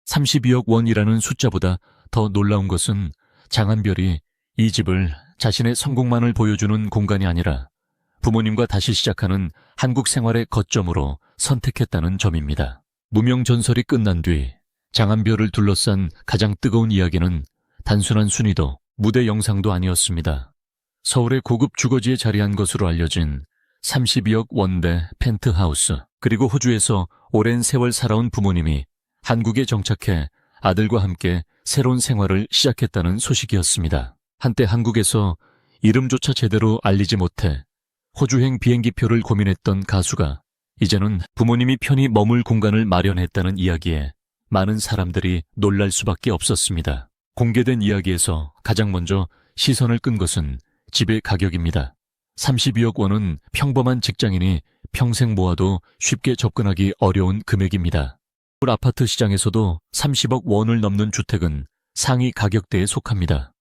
32억 원이라는 숫자보다 더 놀라운 것은 장한별이 이 집을 자신의 성공만을 보여주는 공간이 아니라 부모님과 다시 시작하는 한국 생활의 거점으로 선택했다는 점입니다. 무명 전설이 끝난 뒤 장한별을 둘러싼 가장 뜨거운 이야기는 단순한 순위도 무대 영상도 아니었습니다. 서울의 고급 주거지에 자리한 것으로 알려진 32억 원대 펜트하우스, 그리고 호주에서 오랜 세월 살아온 부모님이 한국에 정착해 아들과 함께 새로운 생활을 시작했다는 소식이었습니다. 한때 한국에서 이름조차 제대로 알리지 못해 호주행 비행기표를 고민했던 가수가 이제는 부모님이 편히 머물 공간을 마련했다는 이야기에 많은 사람들이 놀랄 수밖에 없었습니다. 공개된 이야기에서 가장 먼저 시선을 끈 것은 집의 가격입니다. 32억 원은 평범한 직장인이 평생 모아도 쉽게 접근하기 어려운 금액입니다. 서울 아파트 시장에서도 30억 원을 넘는 주택은 상위 가격대에 속합니다.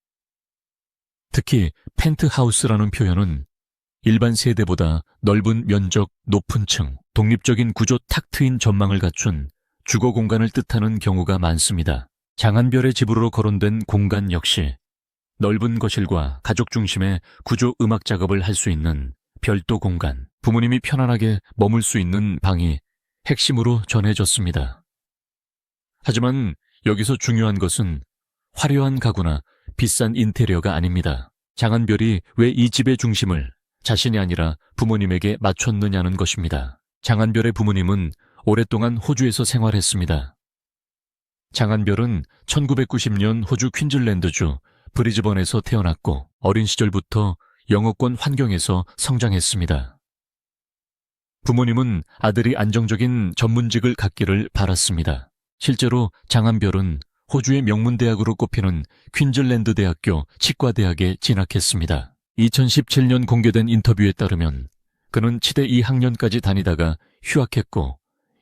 특히 펜트하우스라는 표현은 일반 세대보다 넓은 면적, 높은 층, 독립적인 구조 탁 트인 전망을 갖춘 주거 공간을 뜻하는 경우가 많습니다. 장한별의 집으로 거론된 공간 역시 넓은 거실과 가족 중심의 구조 음악 작업을 할 수 있는 별도 공간, 부모님이 편안하게 머물 수 있는 방이 핵심으로 전해졌습니다. 하지만 여기서 중요한 것은 화려한 가구나 비싼 인테리어가 아닙니다. 장한별이 왜 이 집의 중심을 자신이 아니라 부모님에게 맞췄느냐는 것입니다. 장한별의 부모님은 오랫동안 호주에서 생활했습니다. 장한별은 1990년 호주 퀸즐랜드주 브리즈번에서 태어났고 어린 시절부터 영어권 환경에서 성장했습니다. 부모님은 아들이 안정적인 전문직을 갖기를 바랐습니다. 실제로 장한별은 호주의 명문대학으로 꼽히는 퀸즐랜드 대학교 치과대학에 진학했습니다. 2017년 공개된 인터뷰에 따르면 그는 치대 2학년까지 다니다가 휴학했고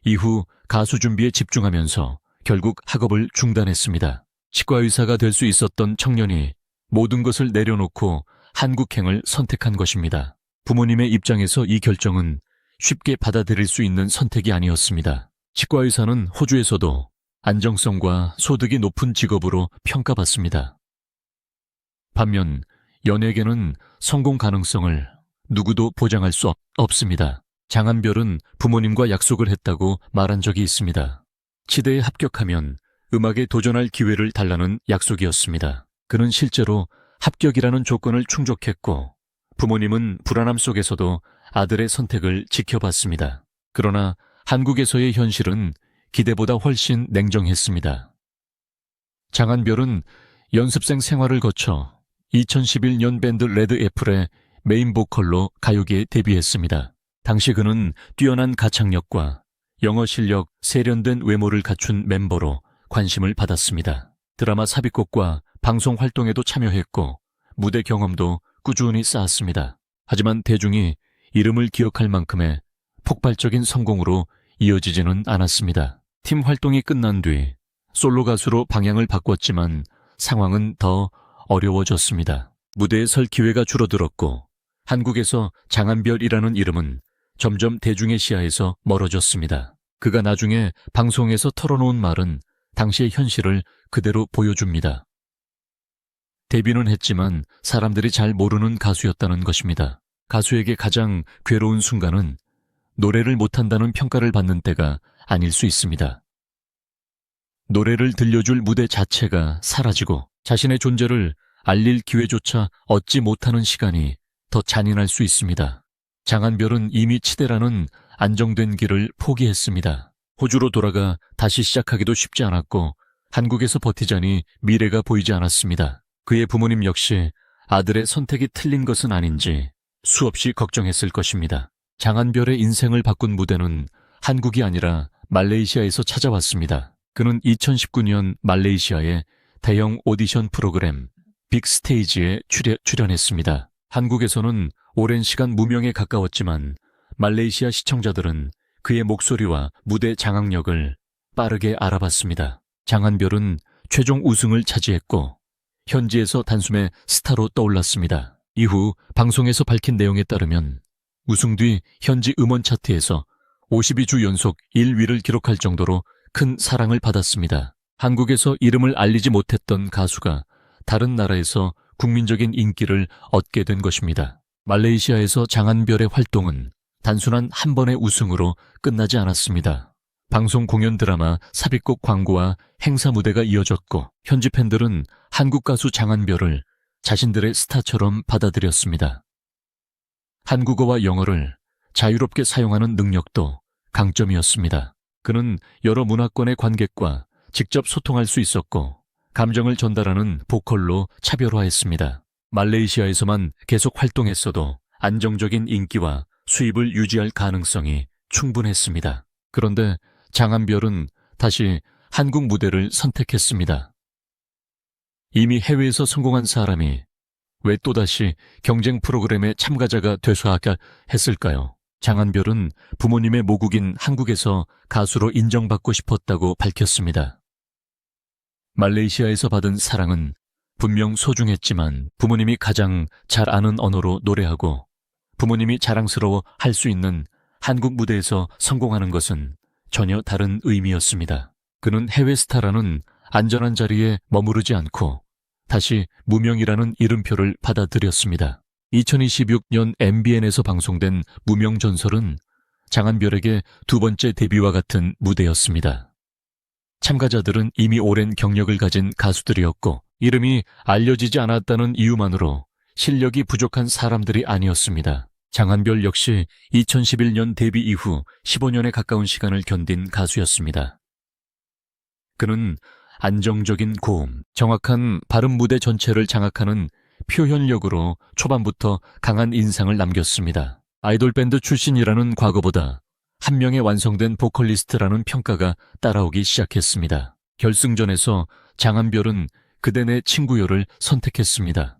이후 가수 준비에 집중하면서 결국 학업을 중단했습니다. 치과의사가 될 수 있었던 청년이 모든 것을 내려놓고 한국행을 선택한 것입니다. 부모님의 입장에서 이 결정은 쉽게 받아들일 수 있는 선택이 아니었습니다. 치과의사는 호주에서도 안정성과 소득이 높은 직업으로 평가받습니다. 반면 연예계는 성공 가능성을 누구도 보장할 수 없습니다. 장한별은 부모님과 약속을 했다고 말한 적이 있습니다. 치대에 합격하면 음악에 도전할 기회를 달라는 약속이었습니다. 그는 실제로 합격이라는 조건을 충족했고 부모님은 불안함 속에서도 아들의 선택을 지켜봤습니다. 그러나 한국에서의 현실은 기대보다 훨씬 냉정했습니다. 장한별은 연습생 생활을 거쳐 2011년 밴드 레드 애플의 메인 보컬로 가요계에 데뷔했습니다. 당시 그는 뛰어난 가창력과 영어 실력, 세련된 외모를 갖춘 멤버로 관심을 받았습니다. 드라마 삽입곡과 방송 활동에도 참여했고 무대 경험도 꾸준히 쌓았습니다. 하지만 대중이 이름을 기억할 만큼의 폭발적인 성공으로 이어지지는 않았습니다. 팀 활동이 끝난 뒤 솔로 가수로 방향을 바꿨지만 상황은 더 어려워졌습니다. 무대에 설 기회가 줄어들었고 한국에서 장한별이라는 이름은 점점 대중의 시야에서 멀어졌습니다. 그가 나중에 방송에서 털어놓은 말은 당시의 현실을 그대로 보여줍니다. 데뷔는 했지만 사람들이 잘 모르는 가수였다는 것입니다. 가수에게 가장 괴로운 순간은 노래를 못한다는 평가를 받는 때가 아닐 수 있습니다. 노래를 들려줄 무대 자체가 사라지고 자신의 존재를 알릴 기회조차 얻지 못하는 시간이 더 잔인할 수 있습니다. 장한별은 이미 치대라는 안정된 길을 포기했습니다. 호주로 돌아가 다시 시작하기도 쉽지 않았고 한국에서 버티자니 미래가 보이지 않았습니다. 그의 부모님 역시 아들의 선택이 틀린 것은 아닌지 수없이 걱정했을 것입니다. 장한별의 인생을 바꾼 무대는 한국이 아니라 말레이시아에서 찾아왔습니다. 그는 2019년 말레이시아의 대형 오디션 프로그램 빅스테이지에 출연했습니다. 한국에서는 오랜 시간 무명에 가까웠지만 말레이시아 시청자들은 그의 목소리와 무대 장악력을 빠르게 알아봤습니다. 장한별은 최종 우승을 차지했고 현지에서 단숨에 스타로 떠올랐습니다. 이후 방송에서 밝힌 내용에 따르면 우승 뒤 현지 음원 차트에서 52주 연속 1위를 기록할 정도로 큰 사랑을 받았습니다. 한국에서 이름을 알리지 못했던 가수가 다른 나라에서 국민적인 인기를 얻게 된 것입니다. 말레이시아에서 장한별의 활동은 단순한 한 번의 우승으로 끝나지 않았습니다. 방송 공연 드라마, 삽입곡 광고와 행사 무대가 이어졌고 현지 팬들은 한국 가수 장한별을 자신들의 스타처럼 받아들였습니다. 한국어와 영어를 자유롭게 사용하는 능력도 강점이었습니다. 그는 여러 문화권의 관객과 직접 소통할 수 있었고 감정을 전달하는 보컬로 차별화했습니다. 말레이시아에서만 계속 활동했어도 안정적인 인기와 수입을 유지할 가능성이 충분했습니다. 그런데 장한별은 다시 한국 무대를 선택했습니다. 이미 해외에서 성공한 사람이 왜 또다시 경쟁 프로그램의 참가자가 되서야 했을까요? 장한별은 부모님의 모국인 한국에서 가수로 인정받고 싶었다고 밝혔습니다. 말레이시아에서 받은 사랑은 분명 소중했지만 부모님이 가장 잘 아는 언어로 노래하고 부모님이 자랑스러워 할 수 있는 한국 무대에서 성공하는 것은 전혀 다른 의미였습니다. 그는 해외 스타라는 안전한 자리에 머무르지 않고 다시 무명이라는 이름표를 받아들였습니다. 2026년 MBN에서 방송된 무명전설은 장한별에게 두 번째 데뷔와 같은 무대였습니다. 참가자들은 이미 오랜 경력을 가진 가수들이었고 이름이 알려지지 않았다는 이유만으로 실력이 부족한 사람들이 아니었습니다. 장한별 역시 2011년 데뷔 이후 15년에 가까운 시간을 견딘 가수였습니다. 그는 안정적인 고음, 정확한 발음 무대 전체를 장악하는 표현력으로 초반부터 강한 인상을 남겼습니다. 아이돌 밴드 출신이라는 과거보다 한 명의 완성된 보컬리스트라는 평가가 따라오기 시작했습니다. 결승전에서 장한별은 그대 내 친구요를 선택했습니다.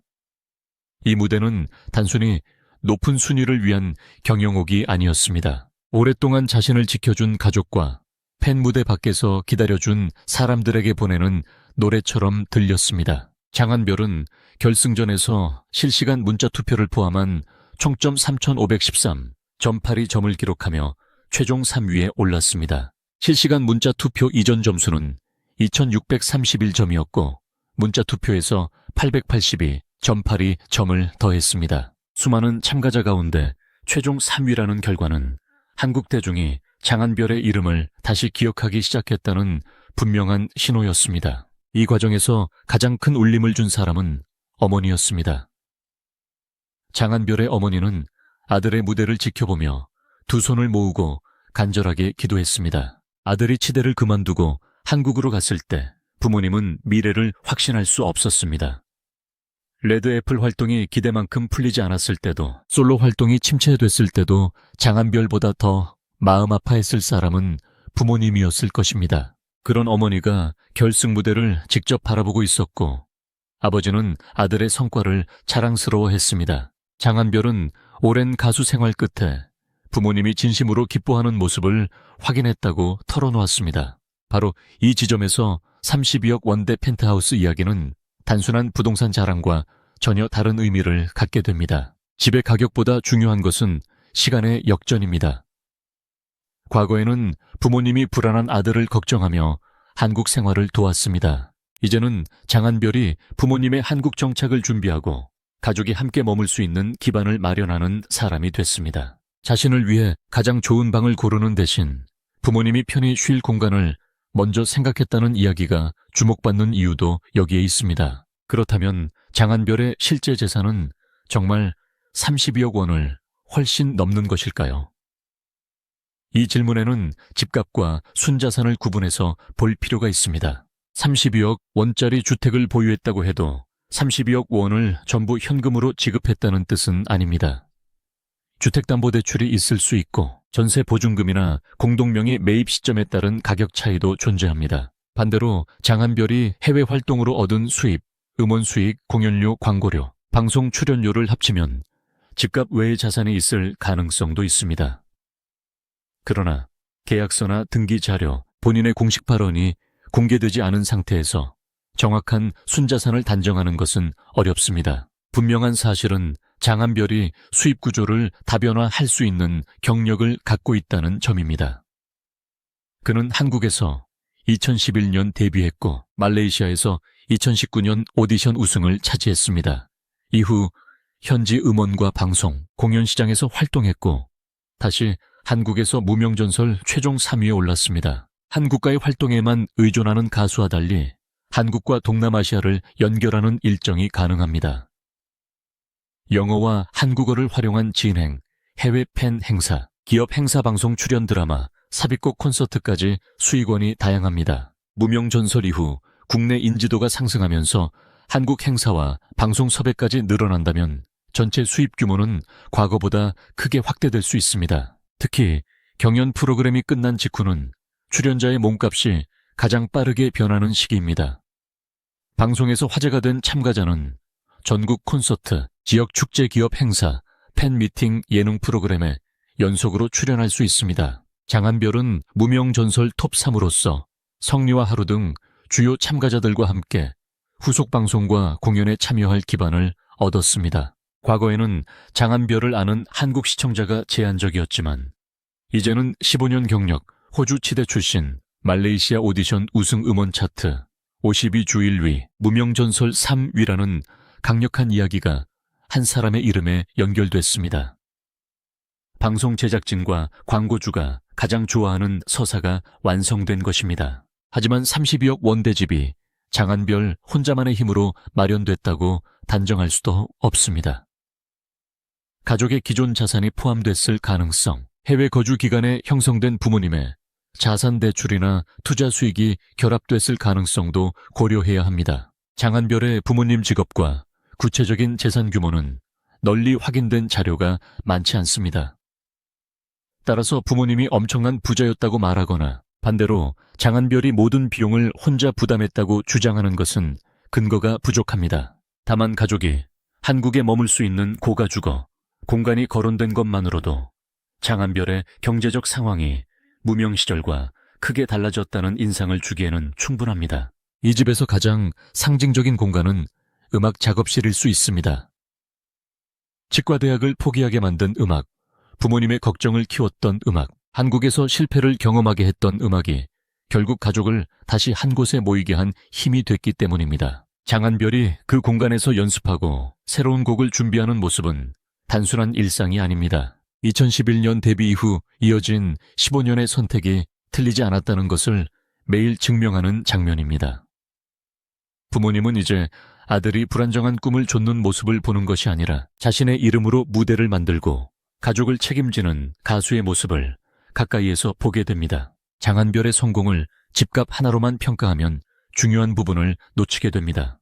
이 무대는 단순히 높은 순위를 위한 경영옥이 아니었습니다. 오랫동안 자신을 지켜준 가족과 팬 무대 밖에서 기다려준 사람들에게 보내는 노래처럼 들렸습니다. 장한별은 결승전에서 실시간 문자 투표를 포함한 총점 3,513, 전파리 점을 기록하며 최종 3위에 올랐습니다. 실시간 문자 투표 이전 점수는 2,631점이었고 문자 투표에서 882, 전파리 점을 더했습니다. 수많은 참가자 가운데 최종 3위라는 결과는 한국 대중이 장한별의 이름을 다시 기억하기 시작했다는 분명한 신호였습니다. 이 과정에서 가장 큰 울림을 준 사람은 어머니였습니다. 장한별의 어머니는 아들의 무대를 지켜보며 두 손을 모으고 간절하게 기도했습니다. 아들이 치대를 그만두고 한국으로 갔을 때 부모님은 미래를 확신할 수 없었습니다. 레드애플 활동이 기대만큼 풀리지 않았을 때도 솔로 활동이 침체됐을 때도 장한별보다 더 마음 아파했을 사람은 부모님이었을 것입니다. 그런 어머니가 결승 무대를 직접 바라보고 있었고 아버지는 아들의 성과를 자랑스러워했습니다. 장한별은 오랜 가수 생활 끝에 부모님이 진심으로 기뻐하는 모습을 확인했다고 털어놓았습니다. 바로 이 지점에서 32억 원대 펜트하우스 이야기는 단순한 부동산 자랑과 전혀 다른 의미를 갖게 됩니다. 집의 가격보다 중요한 것은 시간의 역전입니다. 과거에는 부모님이 불안한 아들을 걱정하며 한국 생활을 도왔습니다. 이제는 장한별이 부모님의 한국 정착을 준비하고 가족이 함께 머물 수 있는 기반을 마련하는 사람이 됐습니다. 자신을 위해 가장 좋은 방을 고르는 대신 부모님이 편히 쉴 공간을 먼저 생각했다는 이야기가 주목받는 이유도 여기에 있습니다. 그렇다면 장한별의 실제 재산은 정말 32억 원을 훨씬 넘는 것일까요? 이 질문에는 집값과 순자산을 구분해서 볼 필요가 있습니다. 32억 원짜리 주택을 보유했다고 해도 32억 원을 전부 현금으로 지급했다는 뜻은 아닙니다. 주택담보대출이 있을 수 있고 전세 보증금이나 공동명의 매입 시점에 따른 가격 차이도 존재합니다. 반대로 장한별이 해외 활동으로 얻은 수입, 음원 수익, 공연료, 광고료, 방송 출연료를 합치면 집값 외의 자산이 있을 가능성도 있습니다. 그러나 계약서나 등기 자료, 본인의 공식 발언이 공개되지 않은 상태에서 정확한 순자산을 단정하는 것은 어렵습니다. 분명한 사실은 장한별이 수입 구조를 다변화할 수 있는 경력을 갖고 있다는 점입니다. 그는 한국에서 2011년 데뷔했고 말레이시아에서 2019년 오디션 우승을 차지했습니다. 이후 현지 음원과 방송, 공연 시장에서 활동했고 다시 한국에서 무명전설 최종 3위에 올랐습니다. 한국과의 활동에만 의존하는 가수와 달리 한국과 동남아시아를 연결하는 일정이 가능합니다. 영어와 한국어를 활용한 진행, 해외 팬 행사, 기업 행사 방송 출연 드라마, 삽입곡 콘서트까지 수익원이 다양합니다. 무명전설 이후 국내 인지도가 상승하면서 한국 행사와 방송 섭외까지 늘어난다면 전체 수입 규모는 과거보다 크게 확대될 수 있습니다. 특히 경연 프로그램이 끝난 직후는 출연자의 몸값이 가장 빠르게 변하는 시기입니다. 방송에서 화제가 된 참가자는 전국 콘서트, 지역 축제 기업 행사, 팬미팅 예능 프로그램에 연속으로 출연할 수 있습니다. 장한별은 무명전설 톱3으로서 성리와 하루 등 주요 참가자들과 함께 후속 방송과 공연에 참여할 기반을 얻었습니다. 과거에는 장한별을 아는 한국 시청자가 제한적이었지만 이제는 15년 경력, 호주 치대 출신, 말레이시아 오디션 우승 음원 차트, 52주 1위, 무명전설 3위라는 강력한 이야기가 한 사람의 이름에 연결됐습니다. 방송 제작진과 광고주가 가장 좋아하는 서사가 완성된 것입니다. 하지만 32억 원대집이 장한별 혼자만의 힘으로 마련됐다고 단정할 수도 없습니다. 가족의 기존 자산이 포함됐을 가능성, 해외 거주 기간에 형성된 부모님의 자산 대출이나 투자 수익이 결합됐을 가능성도 고려해야 합니다. 장한별의 부모님 직업과 구체적인 재산 규모는 널리 확인된 자료가 많지 않습니다. 따라서 부모님이 엄청난 부자였다고 말하거나 반대로 장한별이 모든 비용을 혼자 부담했다고 주장하는 것은 근거가 부족합니다. 다만 가족이 한국에 머물 수 있는 고가주거, 공간이 거론된 것만으로도 장한별의 경제적 상황이 무명 시절과 크게 달라졌다는 인상을 주기에는 충분합니다. 이 집에서 가장 상징적인 공간은 음악 작업실일 수 있습니다. 치과대학을 포기하게 만든 음악, 부모님의 걱정을 키웠던 음악, 한국에서 실패를 경험하게 했던 음악이 결국 가족을 다시 한 곳에 모이게 한 힘이 됐기 때문입니다. 장한별이 그 공간에서 연습하고 새로운 곡을 준비하는 모습은 단순한 일상이 아닙니다. 2011년 데뷔 이후 이어진 15년의 선택이 틀리지 않았다는 것을 매일 증명하는 장면입니다. 부모님은 이제 아들이 불안정한 꿈을 좇는 모습을 보는 것이 아니라 자신의 이름으로 무대를 만들고 가족을 책임지는 가수의 모습을 가까이에서 보게 됩니다. 장한별의 성공을 집값 하나로만 평가하면 중요한 부분을 놓치게 됩니다.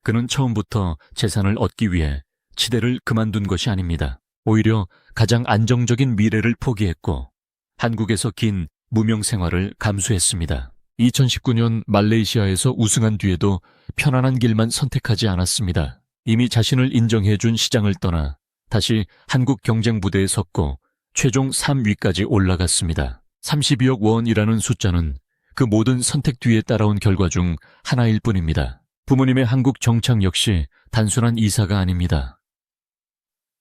그는 처음부터 재산을 얻기 위해 치대를 그만둔 것이 아닙니다. 오히려 가장 안정적인 미래를 포기했고 한국에서 긴 무명 생활을 감수했습니다. 2019년 말레이시아에서 우승한 뒤에도 편안한 길만 선택하지 않았습니다. 이미 자신을 인정해준 시장을 떠나 다시 한국 경쟁 무대에 섰고 최종 3위까지 올라갔습니다. 32억 원이라는 숫자는 그 모든 선택 뒤에 따라온 결과 중 하나일 뿐입니다. 부모님의 한국 정착 역시 단순한 이사가 아닙니다.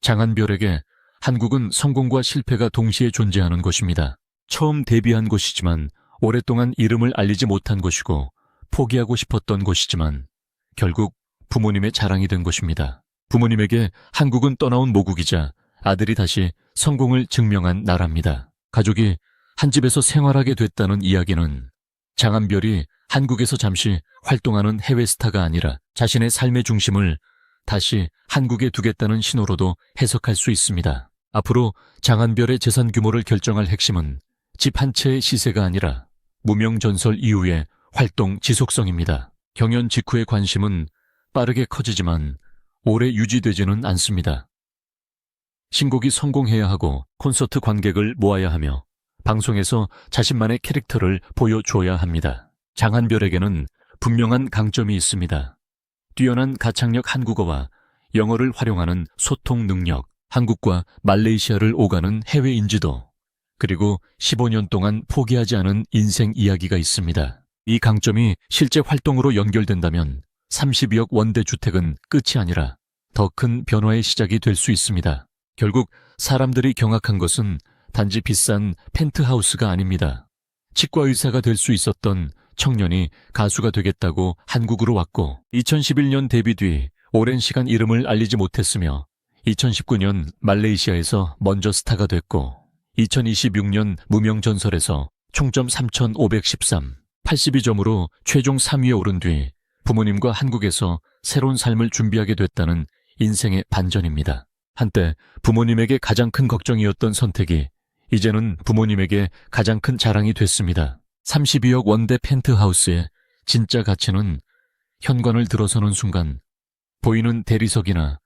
장한별에게 한국은 성공과 실패가 동시에 존재하는 곳입니다. 처음 데뷔한 곳이지만 오랫동안 이름을 알리지 못한 곳이고 포기하고 싶었던 곳이지만 결국 부모님의 자랑이 된 곳입니다. 부모님에게 한국은 떠나온 모국이자 아들이 다시 성공을 증명한 나라입니다. 가족이 한 집에서 생활하게 됐다는 이야기는 장한별이 한국에서 잠시 활동하는 해외 스타가 아니라 자신의 삶의 중심을 다시 한국에 두겠다는 신호로도 해석할 수 있습니다. 앞으로 장한별의 재산 규모를 결정할 핵심은 집 한 채의 시세가 아니라 무명전설 이후의 활동 지속성입니다. 경연 직후의 관심은 빠르게 커지지만 오래 유지되지는 않습니다. 신곡이 성공해야 하고 콘서트 관객을 모아야 하며 방송에서 자신만의 캐릭터를 보여줘야 합니다. 장한별에게는 분명한 강점이 있습니다. 뛰어난 가창력 한국어와 영어를 활용하는 소통 능력, 한국과 말레이시아를 오가는 해외 인지도, 그리고 15년 동안 포기하지 않은 인생 이야기가 있습니다. 이 강점이 실제 활동으로 연결된다면 32억 원대 주택은 끝이 아니라 더 큰 변화의 시작이 될 수 있습니다. 결국 사람들이 경악한 것은 단지 비싼 펜트하우스가 아닙니다. 치과 의사가 될 수 있었던 청년이 가수가 되겠다고 한국으로 왔고 2011년 데뷔 뒤 오랜 시간 이름을 알리지 못했으며 2019년 말레이시아에서 먼저 스타가 됐고 2026년 무명전설에서 총점 3,513, 82점으로 최종 3위에 오른 뒤 부모님과 한국에서 새로운 삶을 준비하게 됐다는 인생의 반전입니다. 한때 부모님에게 가장 큰 걱정이었던 선택이 이제는 부모님에게 가장 큰 자랑이 됐습니다. 32억 원대 펜트하우스의 진짜 가치는 현관을 들어서는 순간 보이는 대리석이나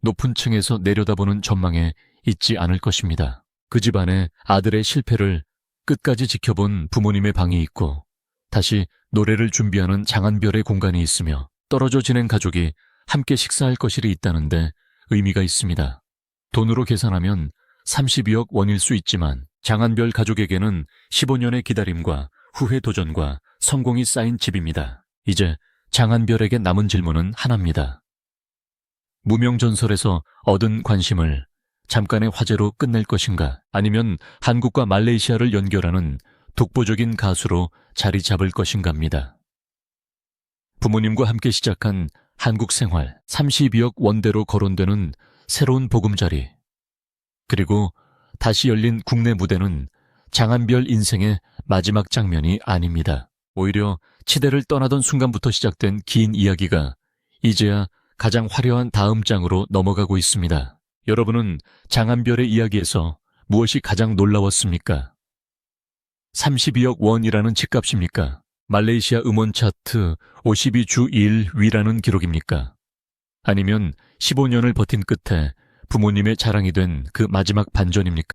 높은 층에서 내려다보는 전망에 있지 않을 것입니다. 그 집안에 아들의 실패를 끝까지 지켜본 부모님의 방이 있고 다시 노래를 준비하는 장한별의 공간이 있으며 떨어져 지낸 가족이 함께 식사할 것이 있다는데 의미가 있습니다. 돈으로 계산하면 32억 원일 수 있지만 장한별 가족에게는 15년의 기다림과 후회 도전과 성공이 쌓인 집입니다. 이제 장한별에게 남은 질문은 하나입니다. 무명전설에서 얻은 관심을 잠깐의 화제로 끝낼 것인가? 아니면 한국과 말레이시아를 연결하는 독보적인 가수로 자리 잡을 것인가입니다. 부모님과 함께 시작한 한국 생활, 32억 원대로 거론되는 새로운 보금자리, 그리고 다시 열린 국내 무대는 장한별 인생의 마지막 장면이 아닙니다. 오히려 치대를 떠나던 순간부터 시작된 긴 이야기가 이제야 가장 화려한 다음 장으로 넘어가고 있습니다. 여러분은 장한별의 이야기에서 무엇이 가장 놀라웠습니까? 32억 원이라는 집값입니까? 말레이시아 음원 차트 52주 1위라는 기록입니까? 아니면 15년을 버틴 끝에 부모님의 자랑이 된 그 마지막 반전입니까?